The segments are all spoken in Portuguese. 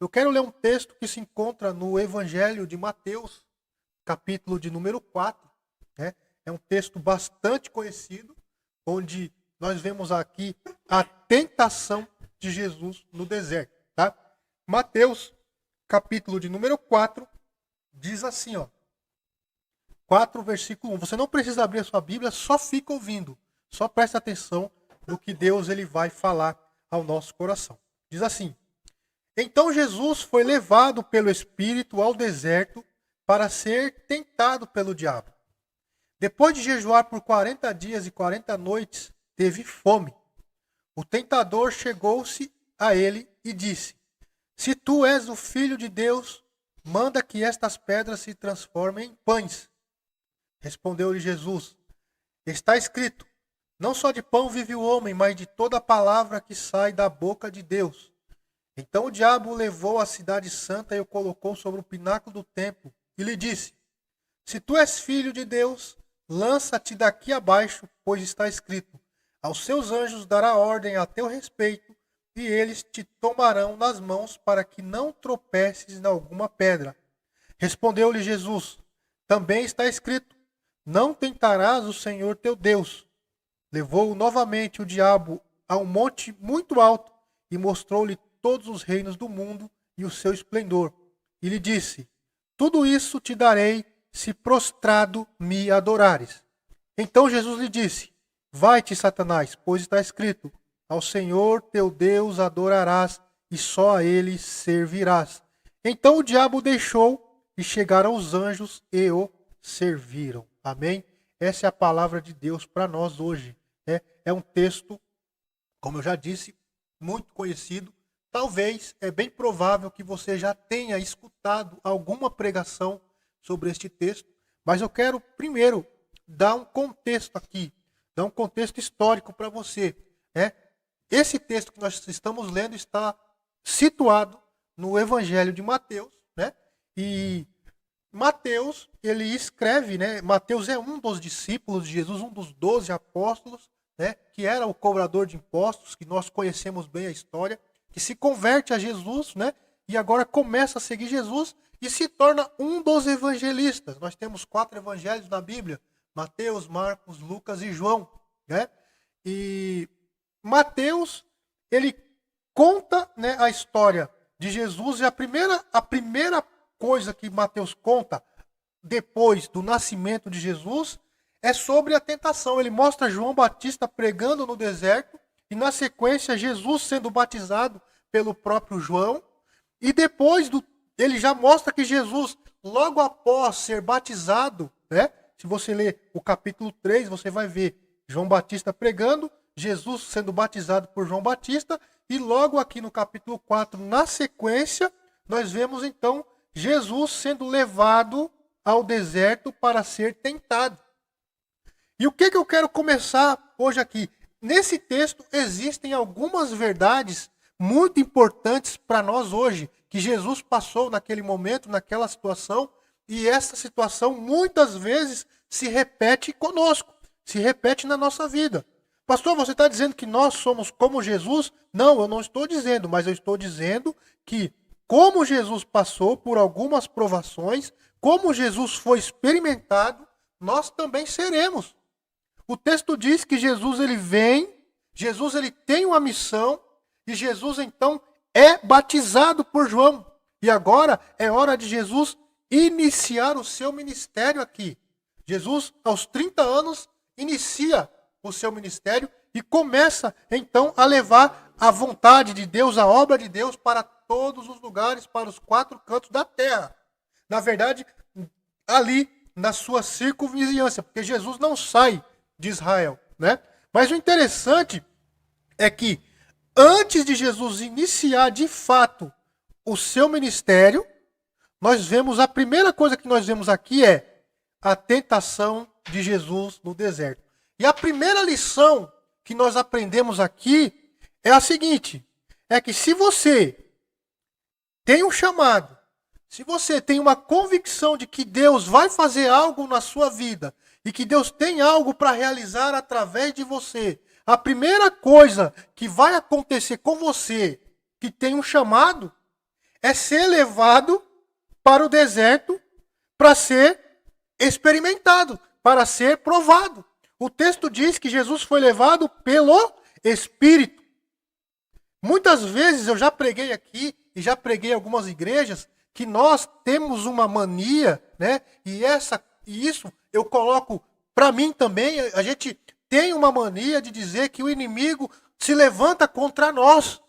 Eu quero ler um texto que se encontra no Evangelho de Mateus, capítulo de número 4. Né? É um texto bastante conhecido, onde nós vemos aqui a tentação de Jesus no deserto. Tá? Mateus, capítulo de número 4, diz assim, ó. 4, versículo 1. Você não precisa abrir a sua Bíblia, só fica ouvindo. Só presta atenção no que Deus ele vai falar ao nosso coração. Diz assim: Então Jesus foi levado pelo Espírito ao deserto para ser tentado pelo diabo. Depois de jejuar por 40 dias e 40 noites, teve fome. O tentador chegou-se a ele e disse: Se tu és o Filho de Deus, manda que estas pedras se transformem em pães. Respondeu-lhe Jesus: Está escrito, não só de pão vive o homem, mas de toda a palavra que sai da boca de Deus. Então o diabo o levou à cidade santa e o colocou sobre o pináculo do templo e lhe disse: Se tu és filho de Deus, lança-te daqui abaixo, pois está escrito, aos seus anjos dará ordem a teu respeito, e eles te tomarão nas mãos para que não tropeces em alguma pedra. Respondeu-lhe Jesus: Também está escrito, não tentarás o Senhor teu Deus. Levou novamente o diabo a um monte muito alto e mostrou-lhe todos os reinos do mundo e o seu esplendor. E lhe disse: Tudo isso te darei se prostrado me adorares. Então Jesus lhe disse: Vai-te, Satanás, pois está escrito, ao Senhor teu Deus adorarás e só a ele servirás. Então o diabo o deixou e chegaram os anjos e o serviram. Amém? Essa é a palavra de Deus para nós hoje. É um texto, como eu já disse, muito conhecido. Talvez, é bem provável que você já tenha escutado alguma pregação sobre este texto, mas eu quero primeiro dar um contexto aqui, dar um contexto histórico para você. Esse texto que nós estamos lendo está situado no Evangelho de Mateus, né? E Mateus, ele escreve, né? Mateus é um dos discípulos de Jesus, um dos 12 apóstolos, né? Que era o cobrador de impostos, que nós conhecemos bem a história, que se converte a Jesus, né? E agora começa a seguir Jesus e se torna um dos evangelistas. Nós temos 4 evangelhos na Bíblia: Mateus, Marcos, Lucas e João, né? E Mateus, ele conta, né, a história de Jesus, e a primeira coisa que Mateus conta depois do nascimento de Jesus é sobre a tentação. Ele mostra João Batista pregando no deserto e na sequência Jesus sendo batizado pelo próprio João, e depois ele já mostra que Jesus, logo após ser batizado, né? Se você ler o capítulo 3, você vai ver João Batista pregando, Jesus sendo batizado por João Batista, e logo aqui no capítulo 4, na sequência, nós vemos então Jesus sendo levado ao deserto para ser tentado. E o que eu quero começar hoje aqui? Nesse texto existem algumas verdades muito importantes para nós hoje, que Jesus passou naquele momento, naquela situação, e essa situação muitas vezes se repete conosco, se repete na nossa vida. Pastor, você está dizendo que nós somos como Jesus? Não, eu não estou dizendo, mas eu estou dizendo que como Jesus passou por algumas provações, como Jesus foi experimentado, nós também seremos. O texto diz que Jesus ele vem, Jesus ele tem uma missão, e Jesus então é batizado por João. E agora é hora de Jesus iniciar o seu ministério aqui. Jesus, aos 30 anos, inicia o seu ministério e começa então a levar a vontade de Deus, a obra de Deus para todos os lugares, para os 4 cantos da terra. Na verdade, ali na sua circunvizinhança, porque Jesus não sai de Israel, né? Mas o interessante é que antes de Jesus iniciar de fato o seu ministério, nós vemos, a primeira coisa que nós vemos aqui é a tentação de Jesus no deserto. E a primeira lição que nós aprendemos aqui é a seguinte: é que se você tem um chamado, se você tem uma convicção de que Deus vai fazer algo na sua vida e que Deus tem algo para realizar através de você, a primeira coisa que vai acontecer com você que tem um chamado é ser levado para o deserto para ser experimentado, para ser provado. O texto diz que Jesus foi levado pelo Espírito. Muitas vezes eu já preguei aqui e já preguei em algumas igrejas que nós temos uma mania, né? E isso eu coloco para mim também. A gente tem uma mania de dizer que o inimigo se levanta contra nós.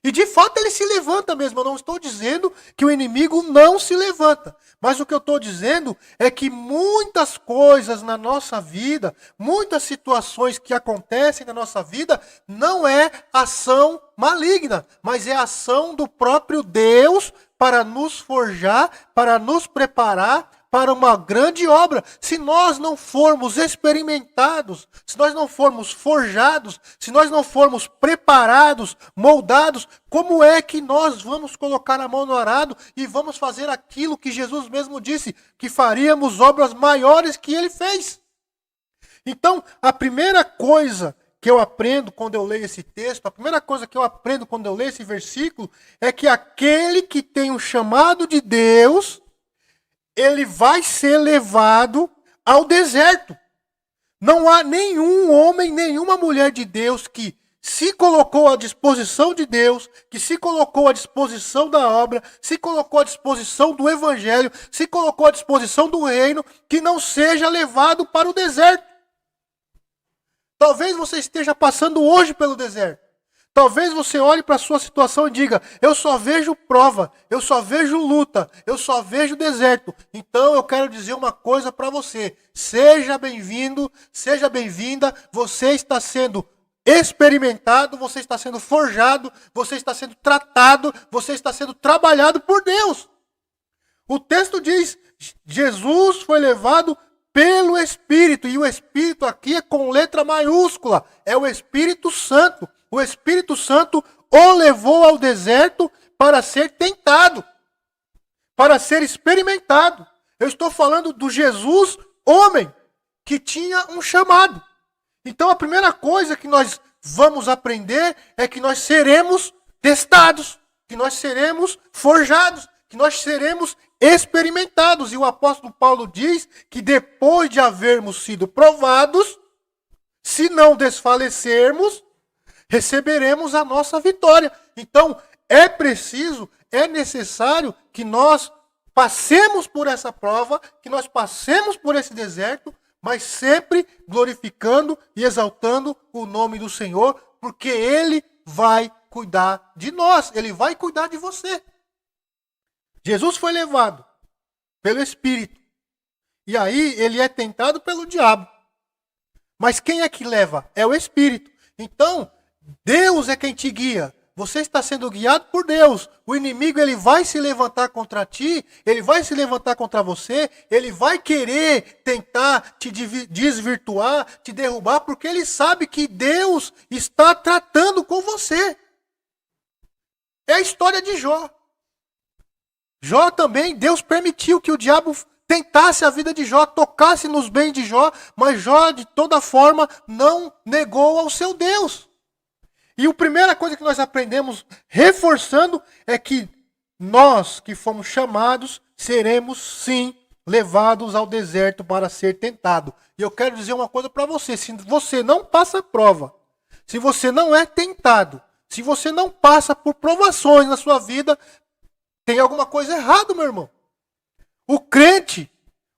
E de fato ele se levanta mesmo. Eu não estou dizendo que o inimigo não se levanta. Mas o que eu estou dizendo é que muitas coisas na nossa vida, muitas situações que acontecem na nossa vida, não é ação maligna, mas é ação do próprio Deus para nos forjar, para nos preparar para uma grande obra. Se nós não formos experimentados, se nós não formos forjados, se nós não formos preparados, moldados, como é que nós vamos colocar a mão no arado e vamos fazer aquilo que Jesus mesmo disse, que faríamos obras maiores que ele fez? Então, a primeira coisa que eu aprendo quando eu leio esse texto, a primeira coisa que eu aprendo quando eu leio esse versículo, é que aquele que tem o chamado de Deus, ele vai ser levado ao deserto. Não há nenhum homem, nenhuma mulher de Deus que se colocou à disposição de Deus, que se colocou à disposição da obra, se colocou à disposição do evangelho, se colocou à disposição do reino, que não seja levado para o deserto. Talvez você esteja passando hoje pelo deserto. Talvez você olhe para a sua situação e diga, eu só vejo prova, eu só vejo luta, eu só vejo deserto. Então eu quero dizer uma coisa para você. Seja bem-vindo, seja bem-vinda. Você está sendo experimentado, você está sendo forjado, você está sendo tratado, você está sendo trabalhado por Deus. O texto diz, Jesus foi levado pelo Espírito. E o Espírito aqui é com letra maiúscula. É o Espírito Santo. O Espírito Santo o levou ao deserto para ser tentado, para ser experimentado. Eu estou falando do Jesus homem, que tinha um chamado. Então a primeira coisa que nós vamos aprender é que nós seremos testados, que nós seremos forjados, que nós seremos experimentados. E o apóstolo Paulo diz que depois de havermos sido provados, se não desfalecermos, receberemos a nossa vitória. Então, é preciso, é necessário que nós passemos por essa prova, que nós passemos por esse deserto, mas sempre glorificando e exaltando o nome do Senhor, porque Ele vai cuidar de nós, Ele vai cuidar de você. Jesus foi levado pelo Espírito, e aí ele é tentado pelo diabo. Mas quem é que leva? É o Espírito. Então, Deus é quem te guia. Você está sendo guiado por Deus. O inimigo ele vai se levantar contra ti, ele vai se levantar contra você, ele vai querer tentar te desvirtuar, te derrubar, porque ele sabe que Deus está tratando com você. É a história de Jó. Jó também, Deus permitiu que o diabo tentasse a vida de Jó, tocasse nos bens de Jó, mas Jó de toda forma não negou ao seu Deus. E a primeira coisa que nós aprendemos, reforçando, é que nós que fomos chamados, seremos sim levados ao deserto para ser tentado. E eu quero dizer uma coisa para você, se você não passa a prova, se você não é tentado, se você não passa por provações na sua vida, tem alguma coisa errada, meu irmão. O crente,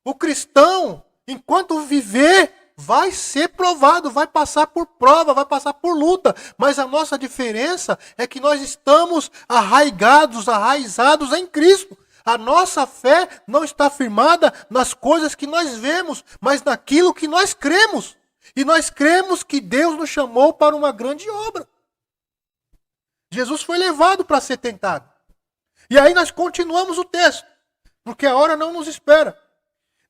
o cristão, enquanto viver, vai ser provado, vai passar por prova, vai passar por luta. Mas a nossa diferença é que nós estamos arraizados em Cristo. A nossa fé não está firmada nas coisas que nós vemos, mas naquilo que nós cremos. E nós cremos que Deus nos chamou para uma grande obra. Jesus foi levado para ser tentado. E aí nós continuamos o texto, porque a hora não nos espera.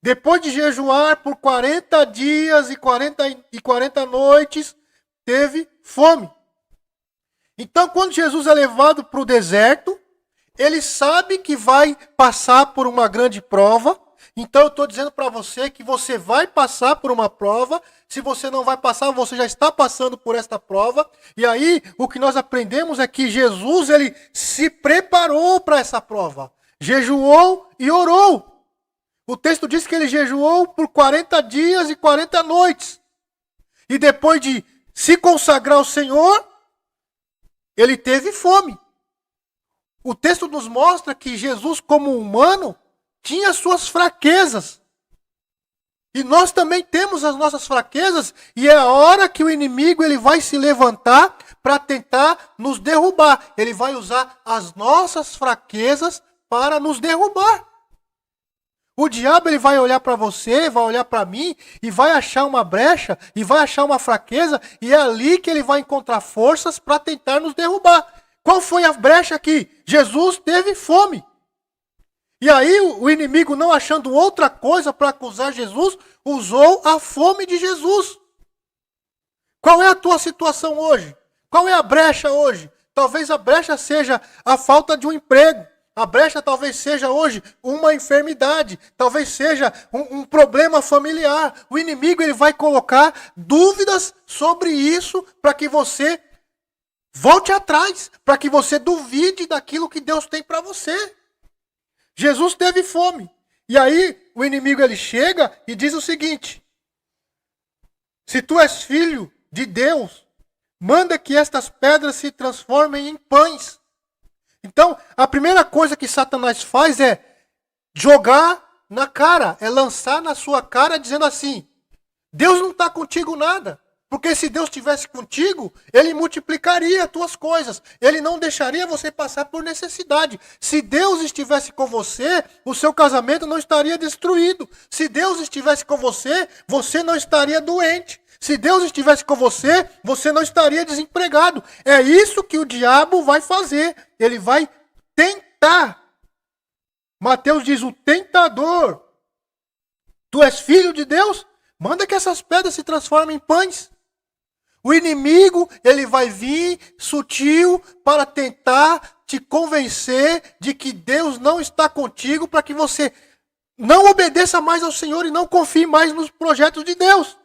Depois de jejuar por 40 dias e 40 noites, teve fome. Então, quando Jesus é levado para o deserto, ele sabe que vai passar por uma grande prova, Então eu estou dizendo para você que você vai passar por uma prova. Se você não vai passar, você já está passando por esta prova. E aí o que nós aprendemos é que Jesus, ele se preparou para essa prova. Jejuou e orou. O texto diz que ele jejuou por 40 dias e 40 noites. E depois de se consagrar ao Senhor, ele teve fome. O texto nos mostra que Jesus, como humano, tinha suas fraquezas. E nós também temos as nossas fraquezas, e é a hora que o inimigo ele vai se levantar para tentar nos derrubar. Ele vai usar as nossas fraquezas para nos derrubar. O diabo ele vai olhar para você, vai olhar para mim, e vai achar uma brecha, e vai achar uma fraqueza, e é ali que ele vai encontrar forças para tentar nos derrubar. Qual foi a brecha aqui? Jesus teve fome. E aí o inimigo, não achando outra coisa para acusar Jesus, usou a fome de Jesus. Qual é a tua situação hoje? Qual é a brecha hoje? Talvez a brecha seja a falta de um emprego. A brecha talvez seja hoje uma enfermidade. Talvez seja um problema familiar. O inimigo ele vai colocar dúvidas sobre isso para que você volte atrás, para que você duvide daquilo que Deus tem para você. Jesus teve fome. E aí o inimigo ele chega e diz o seguinte: se tu és filho de Deus, manda que estas pedras se transformem em pães. Então, a primeira coisa que Satanás faz é jogar na cara, é lançar na sua cara dizendo assim: Deus não está contigo nada. Porque se Deus estivesse contigo, Ele multiplicaria as tuas coisas. Ele não deixaria você passar por necessidade. Se Deus estivesse com você, o seu casamento não estaria destruído. Se Deus estivesse com você, você não estaria doente. Se Deus estivesse com você, você não estaria desempregado. É isso que o diabo vai fazer. Ele vai tentar. Mateus diz, o tentador. Tu és filho de Deus? Manda que essas pedras se transformem em pães. O inimigo, ele vai vir sutil para tentar te convencer de que Deus não está contigo, para que você não obedeça mais ao Senhor e não confie mais nos projetos de Deus.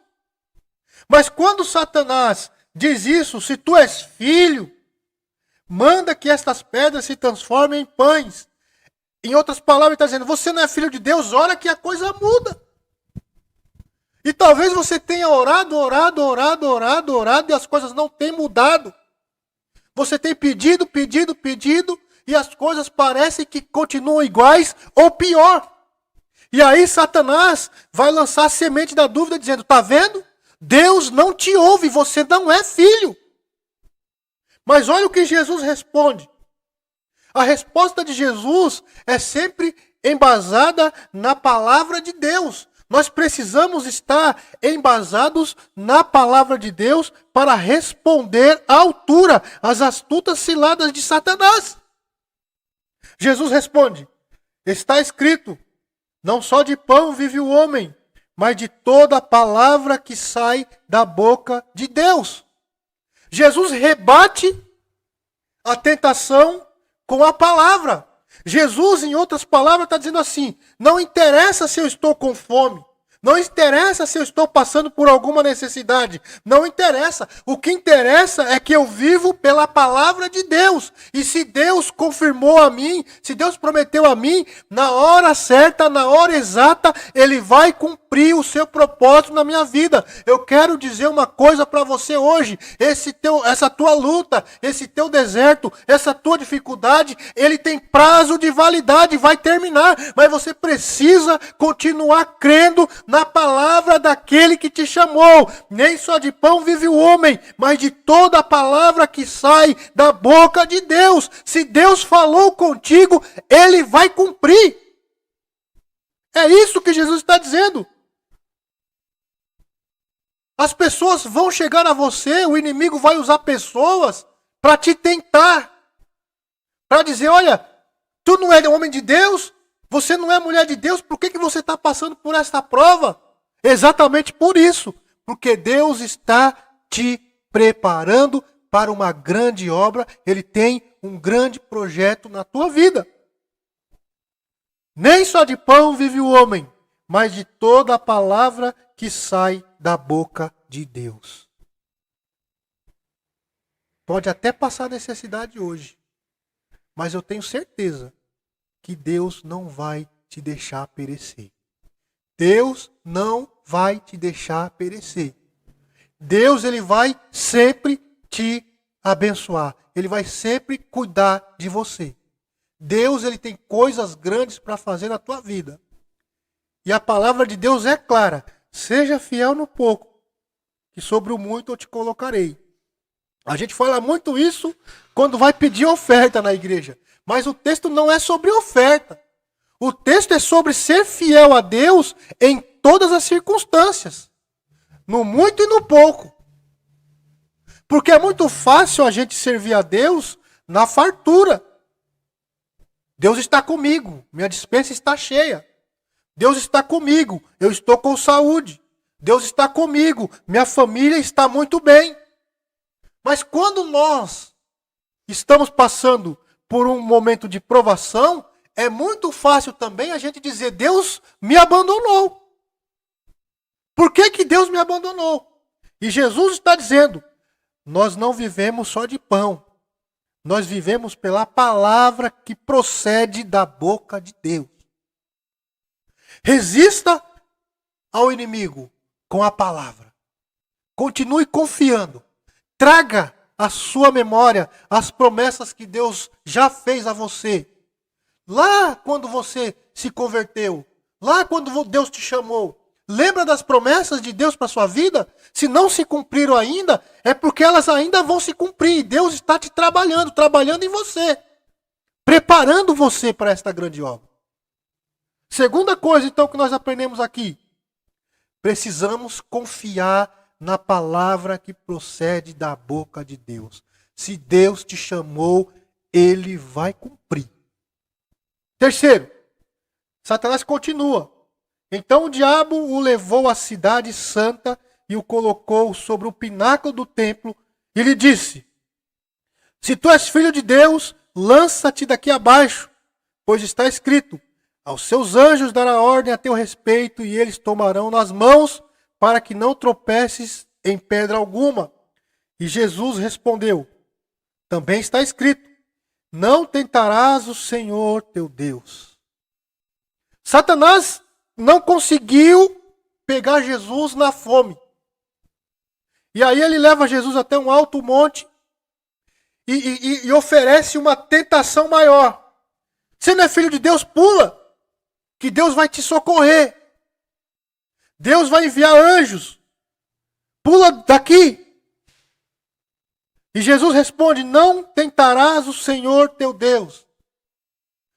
Mas quando Satanás diz isso, se tu és filho, manda que estas pedras se transformem em pães. Em outras palavras, ele está dizendo, você não é filho de Deus, ora que a coisa muda. E talvez você tenha orado e as coisas não têm mudado. Você tem pedido, e as coisas parecem que continuam iguais ou pior. E aí Satanás vai lançar a semente da dúvida dizendo, tá vendo? Deus não te ouve, você não é filho. Mas olha o que Jesus responde. A resposta de Jesus é sempre embasada na palavra de Deus. Nós precisamos estar embasados na palavra de Deus para responder à altura às astutas ciladas de Satanás. Jesus responde, está escrito, não só de pão vive o homem, mas de toda a palavra que sai da boca de Deus. Jesus rebate a tentação com a palavra. Jesus, em outras palavras, está dizendo assim, não interessa se eu estou com fome, não interessa se eu estou passando por alguma necessidade, não interessa. O que interessa é que eu vivo pela palavra de Deus. E se Deus confirmou a mim, se Deus prometeu a mim, na hora certa, na hora exata, Ele vai cumprir o seu propósito na minha vida. Eu quero dizer uma coisa para você hoje, essa tua luta, esse teu deserto, essa tua dificuldade, ele tem prazo de validade, vai terminar, mas você precisa continuar crendo na palavra daquele que te chamou. Nem só de pão vive o homem, mas de toda a palavra que sai da boca de Deus. Se Deus falou contigo, Ele vai cumprir. É isso que Jesus está dizendo. As pessoas vão chegar a você, o inimigo vai usar pessoas para te tentar. Para dizer, olha, tu não é homem de Deus, você não é mulher de Deus, por que você está passando por esta prova? Exatamente por isso. Porque Deus está te preparando para uma grande obra. Ele tem um grande projeto na tua vida. Nem só de pão vive o homem, mas de toda a palavra que sai da boca de Deus. Pode até passar necessidade hoje, mas eu tenho certeza que Deus não vai te deixar perecer. Deus não vai te deixar perecer. Deus, ele vai sempre te abençoar. Ele vai sempre cuidar de você. Deus, ele tem coisas grandes para fazer na tua vida. E a palavra de Deus é clara. Seja fiel no pouco, que sobre o muito eu te colocarei. A gente fala muito isso quando vai pedir oferta na igreja. Mas o texto não é sobre oferta. O texto é sobre ser fiel a Deus em todas as circunstâncias. No muito e no pouco. Porque é muito fácil a gente servir a Deus na fartura. Deus está comigo, minha despensa está cheia. Deus está comigo, eu estou com saúde. Deus está comigo, minha família está muito bem. Mas quando nós estamos passando por um momento de provação, é muito fácil também a gente dizer, Deus me abandonou. Por que que Deus me abandonou? E Jesus está dizendo, nós não vivemos só de pão. Nós vivemos pela palavra que procede da boca de Deus. Resista ao inimigo com a palavra. Continue confiando. Traga à sua memória as promessas que Deus já fez a você. Lá quando você se converteu, lá quando Deus te chamou, lembra das promessas de Deus para a sua vida? Se não se cumpriram ainda, é porque elas ainda vão se cumprir. Deus está te trabalhando em você, preparando você para esta grande obra. Segunda coisa, então, que nós aprendemos aqui. Precisamos confiar na palavra que procede da boca de Deus. Se Deus te chamou, Ele vai cumprir. Terceiro, Satanás continua. Então o diabo o levou à cidade santa e o colocou sobre o pináculo do templo e lhe disse, se tu és filho de Deus, lança-te daqui abaixo, pois está escrito, aos seus anjos dará ordem a teu respeito e eles tomarão nas mãos para que não tropeces em pedra alguma. E Jesus respondeu, também está escrito, não tentarás o Senhor teu Deus. Satanás não conseguiu pegar Jesus na fome. E aí ele leva Jesus até um alto monte e oferece uma tentação maior. Você não é filho de Deus? Pula, que Deus vai te socorrer. Deus vai enviar anjos. Pula daqui. E Jesus responde, não tentarás o Senhor teu Deus.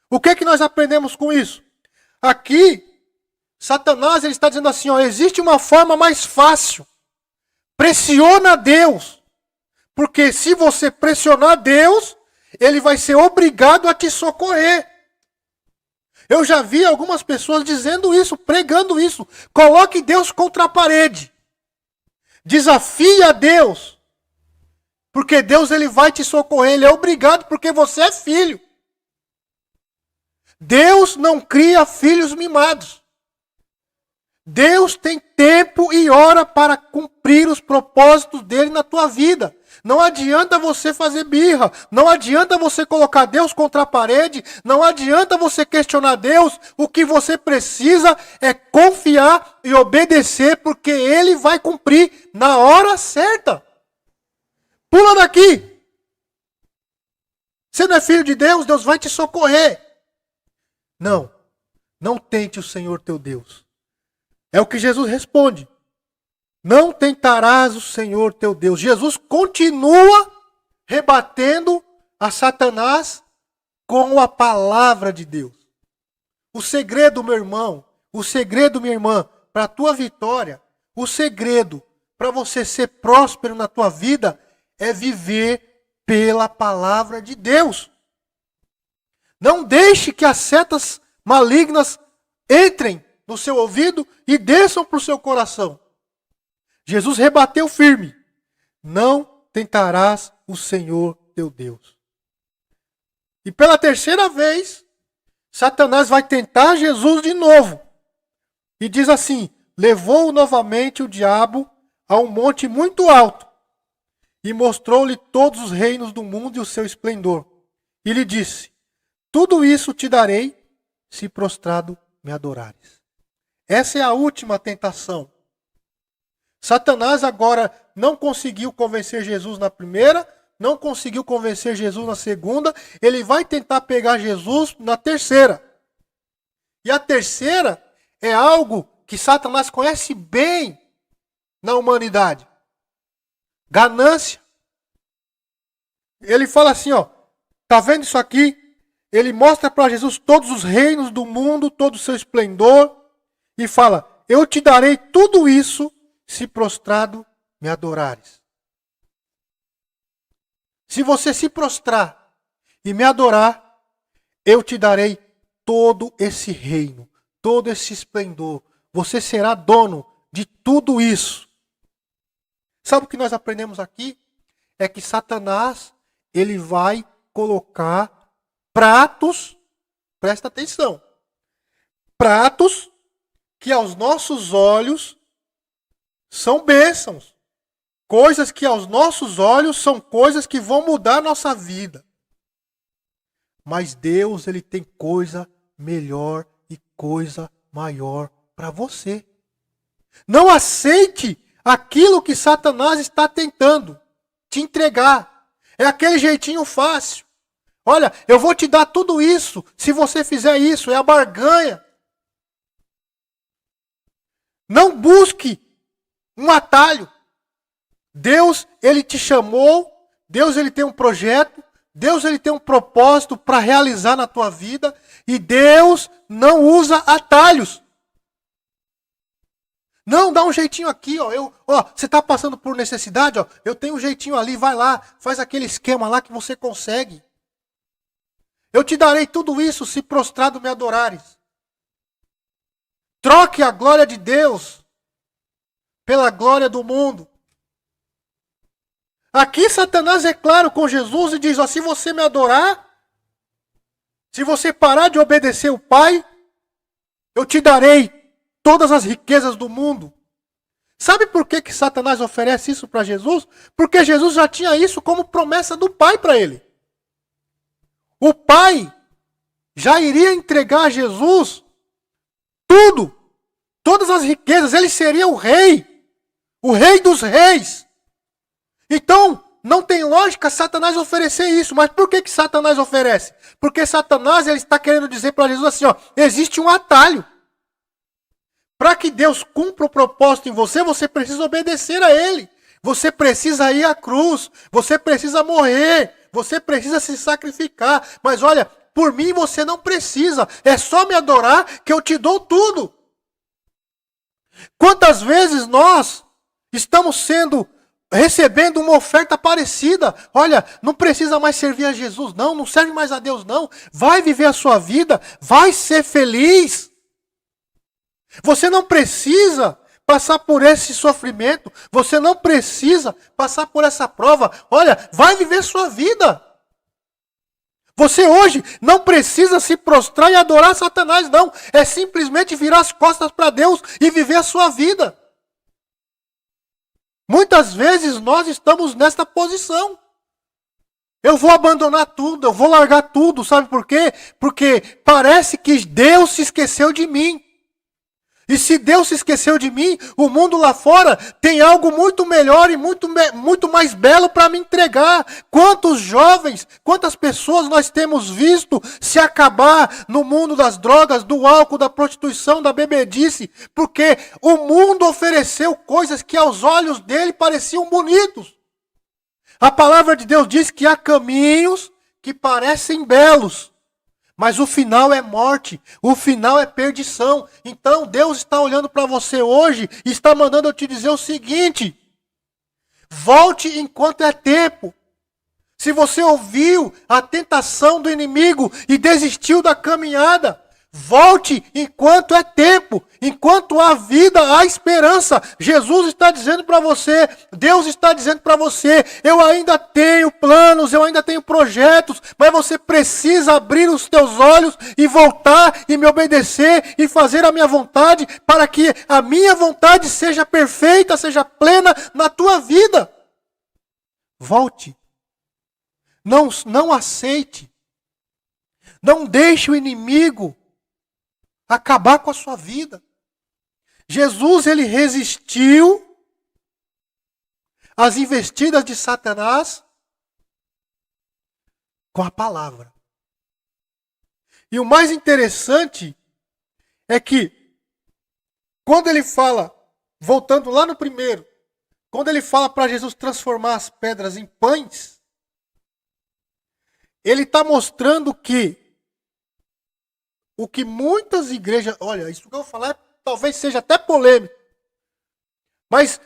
O que é que nós aprendemos com isso? Aqui, Satanás ele está dizendo assim, ó, existe uma forma mais fácil. Pressiona Deus. Porque se você pressionar Deus, Ele vai ser obrigado a te socorrer. Eu já vi algumas pessoas dizendo isso, pregando isso. Coloque Deus contra a parede. Desafie a Deus. Porque Deus ele vai te socorrer. Ele é obrigado porque você é filho. Deus não cria filhos mimados. Deus tem tempo e hora para cumprir os propósitos dele na tua vida. Não adianta você fazer birra. Não adianta você colocar Deus contra a parede. Não adianta você questionar Deus. O que você precisa é confiar e obedecer, porque Ele vai cumprir na hora certa. Pula daqui. Você não é filho de Deus, Deus vai te socorrer. Não. Não tente o Senhor teu Deus. É o que Jesus responde. Não tentarás o Senhor teu Deus. Jesus continua rebatendo a Satanás com a palavra de Deus. O segredo, meu irmão, o segredo, minha irmã, para a tua vitória, o segredo para você ser próspero na tua vida é viver pela palavra de Deus. Não deixe que as setas malignas entrem no seu ouvido e desçam para o seu coração. Jesus rebateu firme. Não tentarás o Senhor teu Deus. E pela terceira vez, Satanás vai tentar Jesus de novo. E diz assim: levou novamente o diabo a um monte muito alto e mostrou-lhe todos os reinos do mundo e o seu esplendor. E lhe disse: tudo isso te darei se prostrado me adorares. Essa é a última tentação. Satanás agora não conseguiu convencer Jesus na primeira, não conseguiu convencer Jesus na segunda, ele vai tentar pegar Jesus na terceira. E a terceira é algo que Satanás conhece bem na humanidade. Ganância. Ele fala assim, ó, tá vendo isso aqui? Ele mostra para Jesus todos os reinos do mundo, todo o seu esplendor, e fala: eu te darei tudo isso se prostrado me adorares. Se você se prostrar e me adorar, eu te darei todo esse reino, todo esse esplendor. Você será dono de tudo isso. Sabe o que nós aprendemos aqui? É que Satanás, ele vai colocar pratos, presta atenção, pratos que aos nossos olhos são bênçãos. Coisas que aos nossos olhos são coisas que vão mudar a nossa vida. Mas Deus, ele tem coisa melhor e coisa maior para você. Não aceite aquilo que Satanás está tentando te entregar. É aquele jeitinho fácil. Olha, eu vou te dar tudo isso se você fizer isso. É a barganha. Não busque um atalho. Deus, ele te chamou. Deus, ele tem um projeto. Deus, ele tem um propósito para realizar na tua vida. E Deus não usa atalhos. Não, dá um jeitinho aqui, ó. Você está passando por necessidade, ó. Eu tenho um jeitinho ali, vai lá, faz aquele esquema lá que você consegue. Eu te darei tudo isso se prostrado me adorares. Troque a glória de Deus pela glória do mundo. Aqui Satanás é claro com Jesus e diz, ó, se você me adorar, se você parar de obedecer o Pai, eu te darei todas as riquezas do mundo. Sabe por que Satanás oferece isso para Jesus? Porque Jesus já tinha isso como promessa do Pai para ele. O Pai já iria entregar a Jesus tudo, todas as riquezas. Ele seria o rei dos reis. Então, não tem lógica Satanás oferecer isso. Mas por que Satanás oferece? Porque Satanás, ele está querendo dizer para Jesus assim, ó, existe um atalho. Para que Deus cumpra o propósito em você, você precisa obedecer a Ele. Você precisa ir à cruz. Você precisa morrer. Você precisa se sacrificar. Mas olha, por mim você não precisa. É só me adorar que eu te dou tudo. Quantas vezes nós estamos recebendo uma oferta parecida? Olha, não precisa mais servir a Jesus, não serve mais a Deus, não. Vai viver a sua vida, vai ser feliz. Você não precisa passar por esse sofrimento. Você não precisa passar por essa prova. Olha, vai viver sua vida. Você hoje não precisa se prostrar e adorar Satanás, não. É simplesmente virar as costas para Deus e viver a sua vida. Muitas vezes nós estamos nesta posição. Eu vou abandonar tudo, eu vou largar tudo. Sabe por quê? Porque parece que Deus se esqueceu de mim. E se Deus se esqueceu de mim, o mundo lá fora tem algo muito melhor e muito mais belo para me entregar. Quantos jovens, quantas pessoas nós temos visto se acabar no mundo das drogas, do álcool, da prostituição, da bebedice, porque o mundo ofereceu coisas que aos olhos dele pareciam bonitos. A palavra de Deus diz que há caminhos que parecem belos, mas o final é morte, o final é perdição. Então Deus está olhando para você hoje e está mandando eu te dizer o seguinte: volte enquanto é tempo. Se você ouviu a tentação do inimigo e desistiu da caminhada, Volte enquanto é tempo, enquanto há vida, há esperança. Jesus está dizendo para você, Deus está dizendo para você, eu ainda tenho planos, eu ainda tenho projetos, mas você precisa abrir os teus olhos e voltar e me obedecer e fazer a minha vontade, para que a minha vontade seja perfeita, seja plena na tua vida. Volte. Não aceite. Não deixe o inimigo acabar com a sua vida. Jesus, ele resistiu às investidas de Satanás com a palavra. E o mais interessante é que, quando ele fala, voltando lá no primeiro, quando ele fala para Jesus transformar as pedras em pães, ele está mostrando que o que muitas igrejas... Olha, isso que eu vou falar talvez seja até polêmico. Mas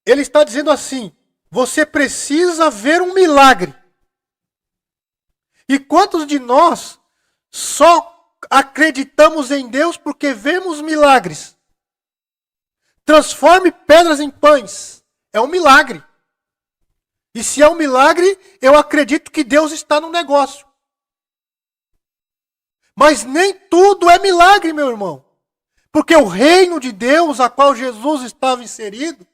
ele está dizendo assim, você precisa ver um milagre. E quantos de nós só acreditamos em Deus porque vemos milagres? Transforme pedras em pães. É um milagre. E se é um milagre, eu acredito que Deus está no negócio. Mas nem tudo é milagre, meu irmão. Porque o reino de Deus, a qual Jesus estava inserido,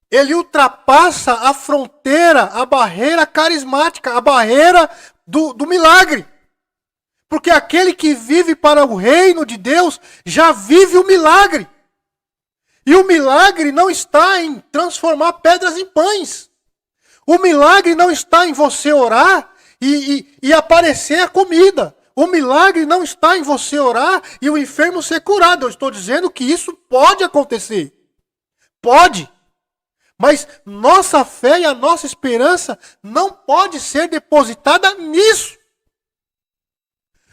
ele ultrapassa a fronteira, a barreira carismática, a barreira do milagre. Porque aquele que vive para o reino de Deus, já vive o milagre. E o milagre não está em transformar pedras em pães. O milagre não está em você orar e aparecer a comida. O milagre não está em você orar e o enfermo ser curado. Eu estou dizendo que isso pode acontecer. Pode. Mas nossa fé e a nossa esperança não pode ser depositada nisso.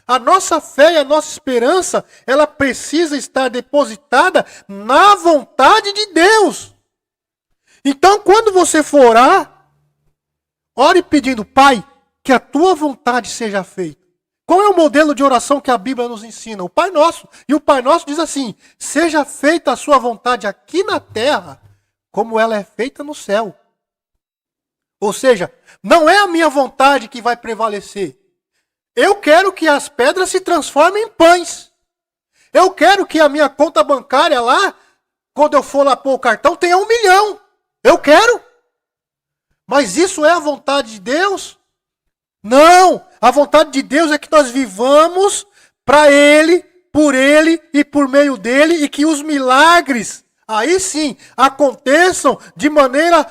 A nossa fé e a nossa esperança, ela precisa estar depositada na vontade de Deus. Então, quando você for orar, ore pedindo, Pai, que a tua vontade seja feita. Qual é o modelo de oração que a Bíblia nos ensina? O Pai Nosso. E o Pai Nosso diz assim, seja feita a sua vontade aqui na terra, como ela é feita no céu. Ou seja, não é a minha vontade que vai prevalecer. Eu quero que as pedras se transformem em pães. Eu quero que a minha conta bancária lá, quando eu for lá pôr o cartão, tenha 1 milhão. Eu quero. Mas isso é a vontade de Deus? Não. A vontade de Deus é que nós vivamos para Ele, por Ele e por meio dEle, e que os milagres, aí sim, aconteçam de maneira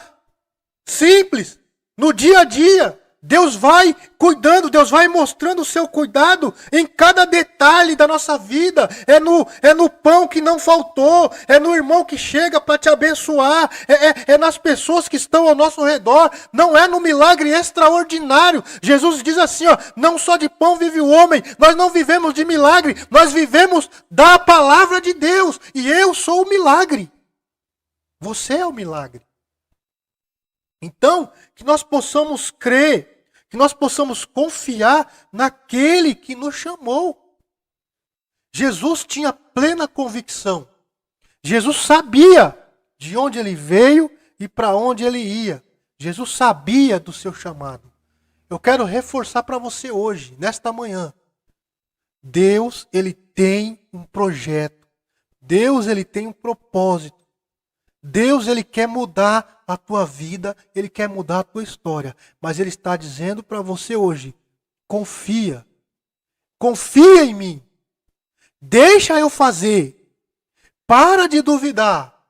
simples, no dia a dia. Deus vai cuidando, Deus vai mostrando o seu cuidado em cada detalhe da nossa vida. É no pão que não faltou, é no irmão que chega para te abençoar, é nas pessoas que estão ao nosso redor, não é no milagre extraordinário. Jesus diz assim, ó, não só de pão vive o homem, nós não vivemos de milagre, nós vivemos da palavra de Deus, e eu sou o milagre. Você é o milagre. Então, que nós possamos crer, que nós possamos confiar naquele que nos chamou. Jesus tinha plena convicção. Jesus sabia de onde ele veio e para onde ele ia. Jesus sabia do seu chamado. Eu quero reforçar para você hoje, nesta manhã. Deus, ele tem um projeto. Deus, ele tem um propósito. Deus, ele quer mudar a tua vida, ele quer mudar a tua história. Mas ele está dizendo para você hoje, confia. Confia em mim. Deixa eu fazer. Para de duvidar.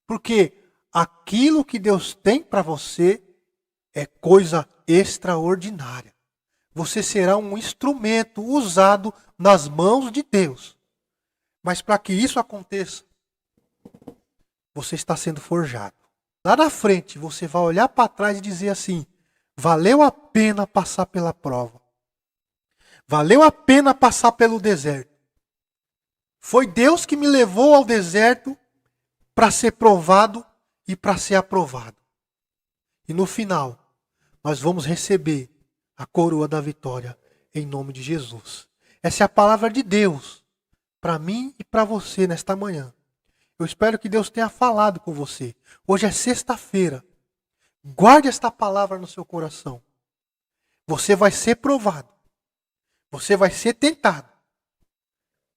Porque aquilo que Deus tem para você é coisa extraordinária. Você será um instrumento usado nas mãos de Deus. Mas para que isso aconteça, você está sendo forjado. Lá na frente, você vai olhar para trás e dizer assim, valeu a pena passar pela prova. Valeu a pena passar pelo deserto. Foi Deus que me levou ao deserto para ser provado e para ser aprovado. E no final, nós vamos receber a coroa da vitória em nome de Jesus. Essa é a palavra de Deus para mim e para você nesta manhã. Eu espero que Deus tenha falado com você. Hoje é sexta-feira. Guarde esta palavra no seu coração. Você vai ser provado. Você vai ser tentado.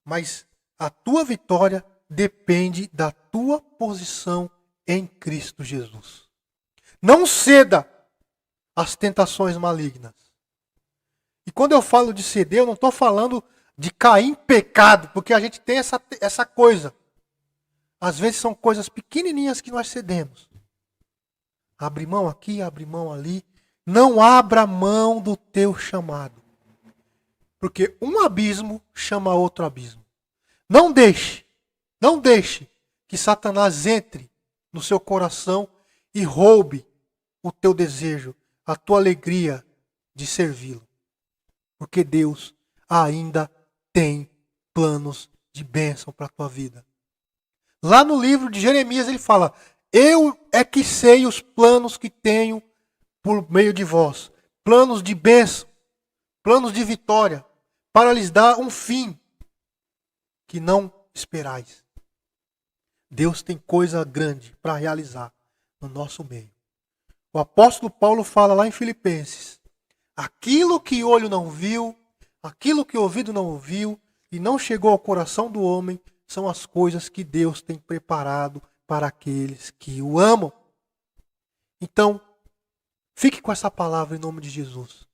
Mas a tua vitória depende da tua posição em Cristo Jesus. Não ceda às tentações malignas. E quando eu falo de ceder, eu não estou falando de cair em pecado, porque a gente tem essa coisa. Às vezes são coisas pequenininhas que nós cedemos. Abre mão aqui, abre mão ali. Não abra mão do teu chamado. Porque um abismo chama outro abismo. Não deixe que Satanás entre no seu coração e roube o teu desejo, a tua alegria de servi-lo. Porque Deus ainda tem planos de bênção para a tua vida. Lá no livro de Jeremias ele fala: eu é que sei os planos que tenho por meio de vós. Planos de bênção, planos de vitória, para lhes dar um fim que não esperais. Deus tem coisa grande para realizar no nosso meio. O apóstolo Paulo fala lá em Filipenses: aquilo que olho não viu, aquilo que ouvido não ouviu e não chegou ao coração do homem, são as coisas que Deus tem preparado para aqueles que o amam. Então, fique com essa palavra em nome de Jesus.